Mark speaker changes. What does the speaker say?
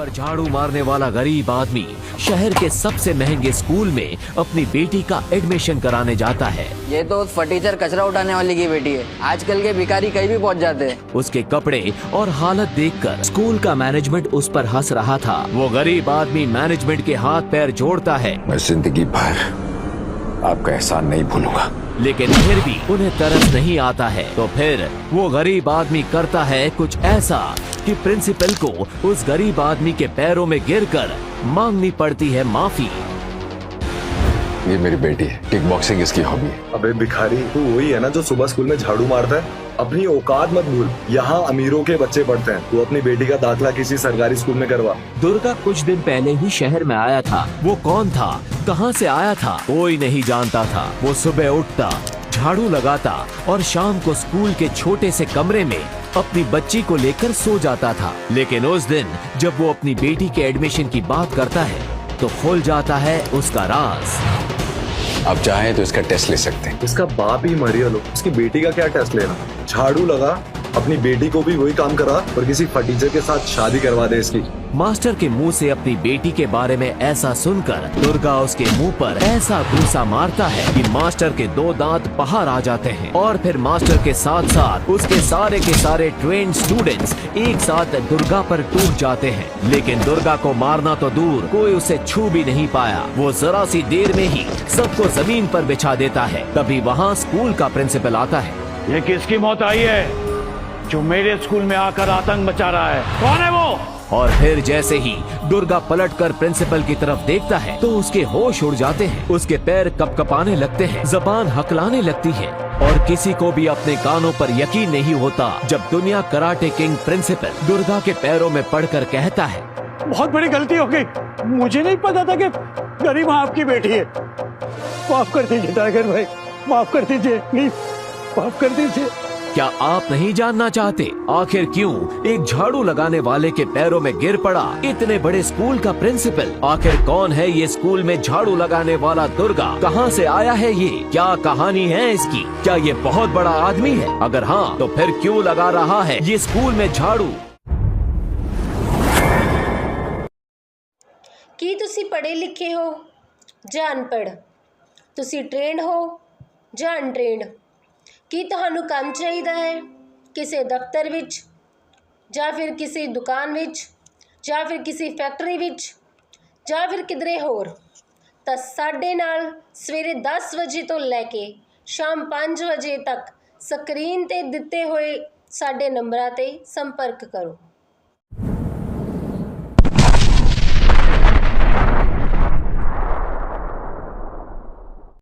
Speaker 1: पर झाड़ू मारने वाला गरीब आदमी शहर के सबसे महंगे स्कूल में अपनी बेटी का एडमिशन कराने जाता है।
Speaker 2: ये तो उस फटीचर कचरा उठाने वाली की बेटी है। आजकल के भिखारी कहीं भी पहुंच जाते हैं।
Speaker 1: उसके कपड़े और हालत देखकर स्कूल का मैनेजमेंट उस पर हंस रहा था। वो गरीब आदमी मैनेजमेंट के हाथ पैर जोड़ता है।
Speaker 3: मैं जिंदगी भर आपका एहसान नहीं भूलूंगा।
Speaker 1: लेकिन फिर भी उन्हें तरस नहीं आता है। तो फिर वो गरीब आदमी करता है कुछ ऐसा कि प्रिंसिपल को उस गरीब आदमी के पैरों में गिरकर मांगनी पड़ती है माफी।
Speaker 3: ये मेरी बेटी है, किक बॉक्सिंग इसकी हॉबी है।
Speaker 4: अबे भिखारी, तू वही है ना जो सुबह स्कूल में झाड़ू मारता है? अपनी औकात मत भूल, यहाँ अमीरों के बच्चे पढ़ते हैं। तू अपनी बेटी का दाखिला किसी सरकारी स्कूल में करवा।
Speaker 1: दुर्गा कुछ दिन पहले ही शहर में आया था। वो कौन था, कहाँ से आया था, कोई नहीं जानता था। वो सुबह उठता, झाड़ू लगाता और शाम को स्कूल के छोटे से कमरे में अपनी बच्ची को लेकर सो जाता था। लेकिन उस दिन जब वो अपनी बेटी के एडमिशन की बात करता है तो खुल जाता है उसका राज।
Speaker 3: आप चाहें तो इसका टेस्ट ले सकते हैं।
Speaker 4: इसका बाप ही मरिया लो, उसकी बेटी का क्या टेस्ट लेना? झाड़ू लगा, अपनी बेटी को भी वही काम करा और किसी फटीचर के साथ शादी करवा दे इसकी।
Speaker 1: मास्टर के मुंह से अपनी बेटी के बारे में ऐसा सुनकर दुर्गा उसके मुंह पर ऐसा घूंसा मारता है कि मास्टर के 2 दांत बाहर आ जाते हैं। और फिर मास्टर के साथ साथ उसके सारे के सारे ट्रेन्ड स्टूडेंट्स एक साथ दुर्गा पर टूट जाते हैं। लेकिन दुर्गा को मारना तो दूर, कोई उसे छू भी नहीं पाया। वो जरा सी देर में ही सबको जमीन पर बिछा देता है। तभी वहाँ स्कूल का प्रिंसिपल आता है।
Speaker 5: ये किसकी मौत आई है जो मेरे स्कूल में आकर आतंक मचा रहा है? कौन है वो?
Speaker 1: और फिर जैसे ही दुर्गा पलटकर प्रिंसिपल की तरफ देखता है तो उसके होश उड़ जाते हैं। उसके पैर कपकपाने लगते हैं, जबान हकलाने लगती है और किसी को भी अपने कानों पर यकीन नहीं होता जब दुनिया कराटे किंग प्रिंसिपल दुर्गा के पैरों में पड़कर कहता है,
Speaker 5: बहुत बड़ी गलती हो गई, मुझे नहीं पता था कि गरिमा आपकी बेटी है। माफ कर दीजिए टाइगर भाई, माफ कर दीजिए, प्लीज माफ कर दीजिए।
Speaker 1: क्या आप नहीं जानना चाहते आखिर क्यों एक झाड़ू लगाने वाले के पैरों में गिर पड़ा इतने बड़े स्कूल का प्रिंसिपल? आखिर कौन है ये स्कूल में झाड़ू लगाने वाला दुर्गा? कहाँ से आया है ये? क्या कहानी है इसकी? क्या ये बहुत बड़ा आदमी है? अगर हाँ तो फिर क्यों लगा रहा है ये स्कूल में झाड़ू?
Speaker 6: ਕੀ ਤੁਸੀਂ ਪੜ੍ਹੇ ਲਿਖੇ ਹੋ ਜਾਂ ਅਨਪੜ੍ਹ? ਤੁਸੀਂ ਟ੍ਰੇਨਡ ਹੋ ਜਾਂ ਅਨਟ੍ਰੇਨਡ? ਕੀ ਤੁਹਾਨੂੰ ਕੰਮ ਚਾਹੀਦਾ ਹੈ ਕਿਸੇ ਦਫ਼ਤਰ ਵਿੱਚ ਜਾਂ ਫਿਰ ਕਿਸੇ ਦੁਕਾਨ ਵਿੱਚ ਜਾਂ ਫਿਰ ਕਿਸੇ ਫੈਕਟਰੀ ਵਿੱਚ ਜਾਂ ਫਿਰ ਕਿਧਰੇ ਹੋਰ? ਤਾਂ ਸਾਡੇ ਨਾਲ ਸਵੇਰੇ 10 ਵਜੇ ਤੋਂ ਲੈ ਕੇ ਸ਼ਾਮ 5 ਵਜੇ ਤੱਕ ਸਕਰੀਨ ਤੇ ਦਿੱਤੇ ਹੋਏ ਸਾਡੇ ਨੰਬਰਾਂ ਤੇ ਸੰਪਰਕ ਕਰੋ।